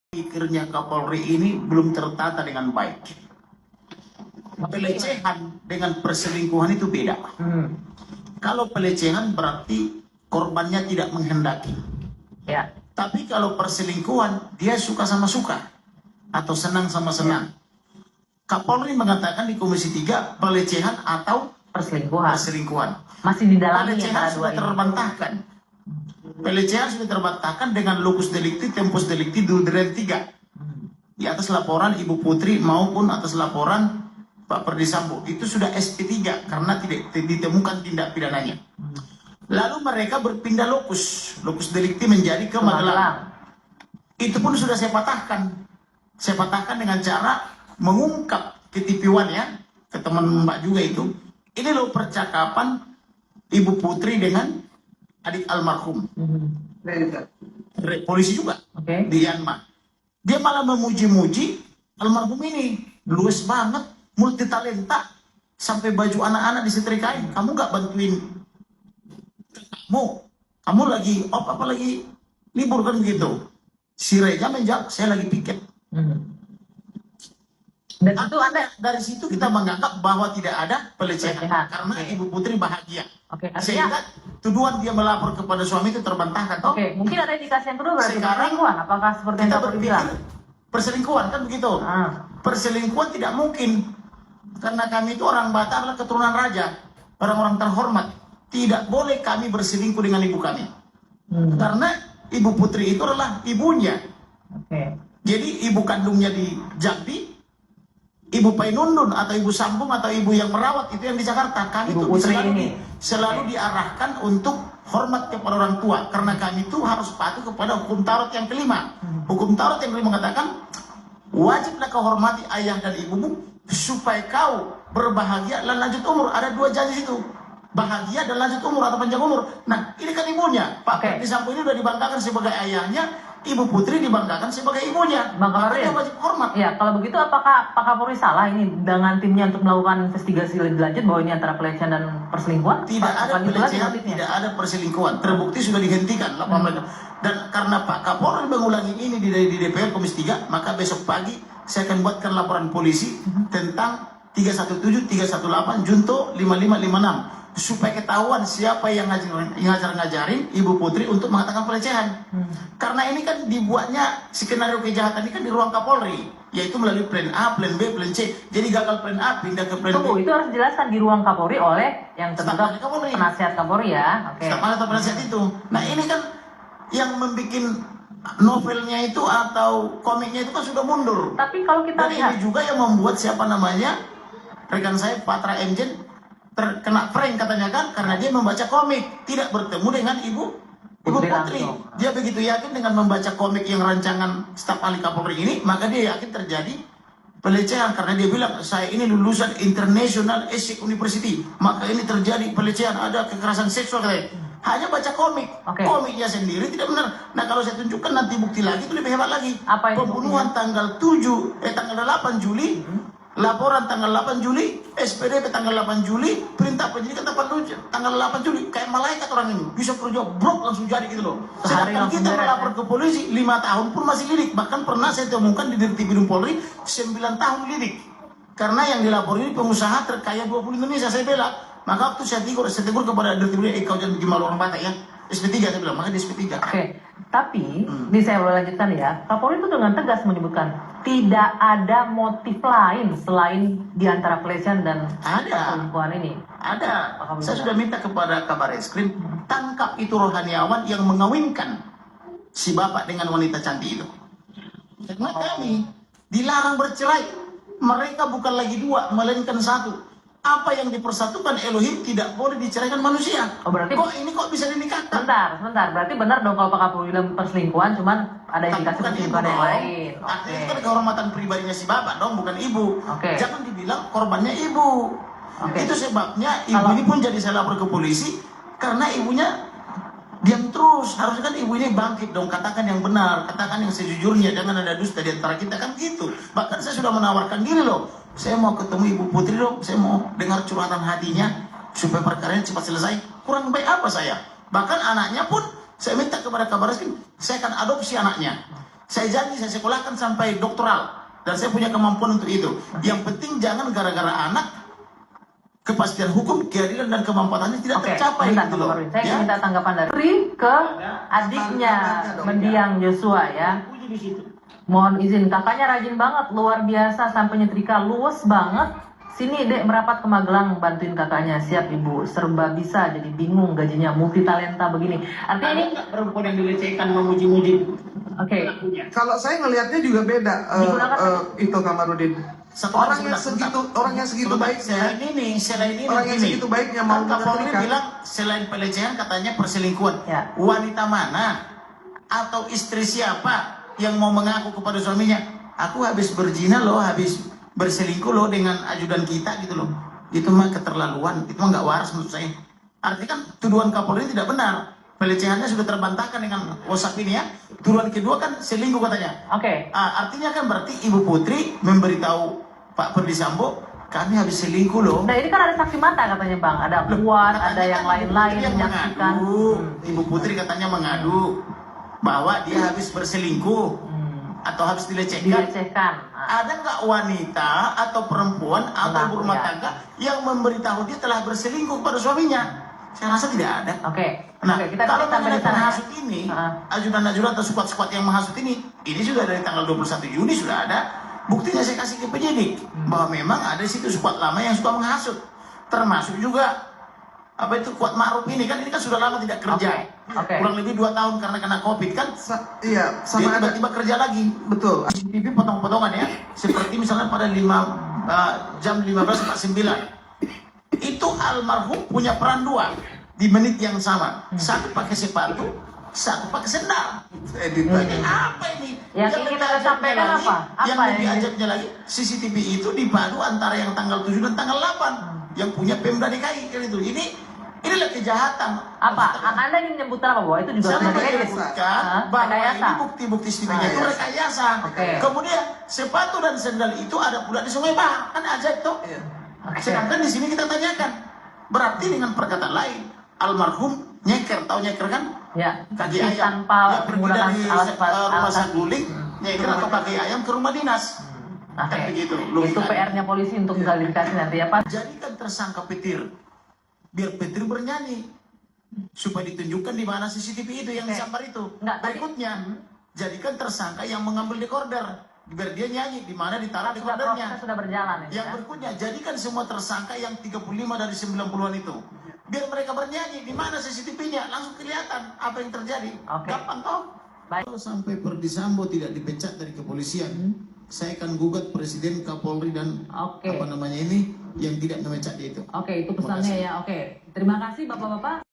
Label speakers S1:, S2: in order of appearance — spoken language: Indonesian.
S1: Pikirnya Kapolri ini belum tertata dengan baik. Pelecehan dengan perselingkuhan itu beda. Kalau pelecehan berarti korbannya tidak menghendaki.
S2: Ya.
S1: Tapi kalau perselingkuhan, dia suka sama suka atau senang sama senang. Kapolri mengatakan di Komisi 3 pelecehan atau perselingkuhan.
S2: Masih di dalam
S1: pelecehan sudah terbantahkan. Pelecehan sudah terbantahkan dengan locus delicti, tempus delicti, duren 3. Di atas laporan Ibu Putri maupun atas laporan Pak Perdi Sambo. Itu sudah SP3 karena tidak ditemukan tindak pidananya. Lalu mereka berpindah locus delicti menjadi ke Magelang. Itu pun sudah saya patahkan. Saya patahkan dengan cara mengungkap ke TV1 ya, ke teman Mbak juga itu. Ini loh percakapan Ibu Putri dengan adik almarhum. Polisi juga di Yanma. Dia malah memuji-muji almarhum ini. Luwes banget, multitalenta. Sampai baju anak-anak disetrikain. Kamu gak bantuin kamu lagi apa lagi libur kan begitu. Si Reja menjawab, saya lagi piket.
S2: Dan itu
S1: dari situ kita menganggap bahwa tidak ada pelecehan karena Ibu Putri bahagia. Sehingga tuduhan dia melapor kepada suami itu terbantahkan.
S2: Mungkin ada indikasi yang kedua berarti perselingkuhan. Apakah seperti yang Kapolri bilang?
S1: Perselingkuhan kan begitu. Perselingkuhan tidak mungkin karena kami itu orang Batak adalah keturunan raja, orang-orang terhormat. Tidak boleh kami berselingkuh dengan ibu kami. Karena Ibu Putri itu adalah ibunya. Jadi ibu kandungnya di Jambi, Ibu Painundun atau Ibu Sambung atau ibu yang merawat itu yang di Jakarta. Kami itu selalu diarahkan untuk hormat kepada orang tua. Karena kami itu harus patuh kepada hukum Taurat yang kelima. Hukum Taurat yang kelima mengatakan, wajiblah kau hormati ayah dan ibumu supaya kau berbahagia dan lanjut umur. Ada dua janji itu. Bahagia dan lanjut umur atau panjang umur. Nah, ini kan ibunya. Pak Perdi Sambo ini sudah dibanggakan sebagai ayahnya, Ibu Putri dibanggakan sebagai ibunya. Maka dia wajib hormat.
S2: Ya, kalau begitu apakah Pak Kapolri salah ini dengan timnya untuk melakukan investigasi lebih lanjut bahwa ini antara pelecehan dan perselingkuhan?
S1: Tidak ada pelecehan, tidak ada perselingkuhan. Terbukti sudah dihentikan. Dan karena Pak Kapolri mengulangi ini di DPR Komisi 3, maka besok pagi saya akan buatkan laporan polisi tentang 317, 318, Junto 5556. Supaya ketahuan siapa yang ngajarin Ibu Putri untuk mengatakan pelecehan. Karena ini kan dibuatnya skenario kejahatan ini kan di ruang Kapolri, yaitu melalui plan A, plan B, plan C. Jadi gagal plan A pindah ke plan B.
S2: Itu harus dijelaskan di ruang Kapolri oleh yang tertutup penasihat Kapolri ya.
S1: Staf penasihat itu. Nah ini kan yang membuat novelnya itu atau komiknya itu kan sudah mundur.
S2: Tapi kalau kita lihat
S1: ini juga yang membuat siapa namanya rekan saya Patra Emjen terkena prank katanya kan karena dia membaca komik, tidak bertemu dengan Ibu Putri. Dia begitu yakin dengan membaca komik yang rancangan staf ahli Kapolri ini, maka dia yakin terjadi pelecehan karena dia bilang saya ini lulusan International Essex University, maka ini terjadi pelecehan, ada kekerasan seksual katanya. Hanya baca komik, komiknya sendiri tidak benar. Nah kalau saya tunjukkan nanti bukti lagi itu lebih hebat lagi. Pembunuhan tanggal 8 Juli. Laporan tanggal 8 Juli, SPDP tanggal 8 Juli, perintah penyidikan tanggal 8 Juli. Kayak malaikat orang ini, bisa kerja brok langsung jadi gitu loh. Sedangkan kita melapor ke polisi 5 tahun pun masih lidik. Bahkan pernah saya temukan di Dirtipidum Polri 9 tahun lidik. Karena yang dilapor ini pengusaha terkaya 20 Indonesia, saya bela. Maka waktu saya tegur kepada Dirtipidum, kau jangan bikin malu orang Batak ya. SP3 saya bilang, makanya di SP3.
S2: Tapi, ini saya boleh lanjutkan ya. Kapolri itu dengan tegas menyebutkan tidak ada motif lain selain diantara pelecehan dan perselingkuhan ini.
S1: Ada. Saya sudah minta kepada Kabar Eskrim tangkap itu rohaniawan yang mengawinkan si bapak dengan wanita cantik itu. Karena kami dilarang bercerai. Mereka bukan lagi dua, melainkan satu. Apa yang dipersatukan Elohim tidak boleh diceraikan manusia.
S2: Berarti
S1: kok bisa dinikahkan?
S2: Sebentar. Berarti benar dong kalau Pak Kapolri bilang perselingkuhan, cuman ada indikasi perselingkuhan yang lain.
S1: Artinya itu kan kehormatan pribadinya si bapak dong, bukan ibu. Jangan dibilang korbannya ibu. Itu sebabnya ibu ini pun jadi saya lapor ke polisi karena ibunya diam terus. Harusnya kan ibu ini bangkit dong, katakan yang benar, katakan yang sejujurnya, jangan ada dusta di antara kita kan gitu. Bahkan saya sudah menawarkan diri loh. Saya mau ketemu Ibu Putri dong, saya mau dengar curhatan hatinya supaya perkaranya cepat selesai. Kurang baik apa saya? Bahkan anaknya pun saya minta kepada Kabar Eskrim, saya akan adopsi anaknya. Saya janji saya sekolahkan sampai doktoral dan saya punya kemampuan untuk itu. Yang penting jangan gara-gara anak kepastian hukum, keadilan dan kemanfaatannya tidak tercapai
S2: bentar,
S1: gitu loh.
S2: Saya ingin minta tanggapan dari Pri ke adiknya mendiang Joshua ya. Mohon izin, kakaknya rajin banget, luar biasa sampai nyetrika luwes banget. Sini dek merapat ke Magelang bantuin kakaknya. Siap ibu, serba bisa jadi bingung gajinya multi talenta begini. Artinya ini
S1: perempuan yang dilecehkan memuji-muji.
S2: Oke.
S3: Kalau saya ngelihatnya juga beda. Itu Kamarudin. Orang yang segitu baiknya.
S1: Selain ini
S3: orang yang segitu baiknya mau
S1: Kapolri
S3: menyetrika.
S1: bilang selain pelecehan katanya perselingkuhan.
S2: Ya.
S1: Wanita mana atau istri siapa yang mau mengaku kepada suaminya, aku habis berzina loh, habis berselingkuh loh dengan ajudan kita gitu loh. Itu mah keterlaluan, itu mah nggak waras menurut saya. Artinya kan tuduhan Kapolri tidak benar. Pelecehannya sudah terbantahkan dengan WhatsApp ini ya. Tuduhan kedua kan selingkuh katanya.
S2: Oke.
S1: Artinya kan berarti Ibu Putri memberitahu Pak Ferdy Sambo, kami habis selingkuh loh.
S2: Nah ini kan ada saksi mata katanya Bang, ada Puan, ada yang lain-lain yang menyaksikan.
S1: Ibu Putri katanya mengadu bahwa dia habis berselingkuh atau habis dilecehkan. Ada nggak wanita atau perempuan atau berumah tangga yang memberitahu dia telah berselingkuh pada suaminya? Saya rasa tidak ada. Nah,
S2: kita
S1: kalau mengenai
S2: sampai di sana,
S1: penghasut ini, ajudan-ajudan atau squad-squad yang menghasut ini sudah dari tanggal 21 Juni sudah ada. Buktinya saya kasih ke penyidik bahwa memang ada di situ squad lama yang suka menghasut. Termasuk juga Kuat Ma'ruf ini kan sudah lama tidak kerja. Kurang lebih 2 tahun karena kena Covid kan.
S3: Iya,
S1: Dia tiba-tiba kerja lagi.
S3: Betul.
S1: TV potong-potongan ya. Seperti misalnya pada jam 15.49. Itu almarhum punya peran 2 di menit yang sama. Satu pakai sepatu, satu pakai sendal. Ini apa ini?
S2: Yang ingin Anda sampaikan apa?
S1: Yang lebih ajaibnya lagi, CCTV itu dipadu antara yang tanggal 7 dan tanggal 8 yang punya Pemda DKI kan itu. Inilah kejahatan.
S2: Apa? Anda ingin menyebutkan apa bahwa itu juga
S1: Saya
S2: sebagai
S1: menyebutkan bahwa ini bukti-bukti CCTV itu rekayasa. Kemudian sepatu dan sendal itu ada pula di Sungai Bahar. Kan ajaib tuh. Sedangkan di sini kita tanyakan, berarti dengan perkataan lain, almarhum nyeker, tahu nyeker kan?
S2: Ya.
S1: Kaki ayam.
S2: Tanpa
S1: Dia pergi
S2: menggunakan
S1: dari rumah saguling, nyeker atau kaki ayam ke rumah dinas. Kan begitu.
S2: Itu PR-nya polisi untuk klarifikasi nanti ya Pak.
S1: Jadikan tersangka petir, biar petir bernyanyi, supaya ditunjukkan di mana CCTV itu yang disambar itu. Berikutnya, jadikan tersangka yang mengambil dekorder. Biar dia nyanyi di mana ditaruh dekordernya.
S2: Sudah berjalan
S1: ya. Yang berikutnya, jadikan semua tersangka yang 35 dari 90-an itu. Biar mereka bernyanyi di mana CCTV-nya, langsung kelihatan apa yang terjadi. Gampang toh? Kalau sampai Ferdy Sambo tidak dipecat dari kepolisian, saya akan gugat Presiden, Kapolri dan yang tidak memecat dia itu.
S2: Itu pesannya ya. Terima kasih Bapak-bapak.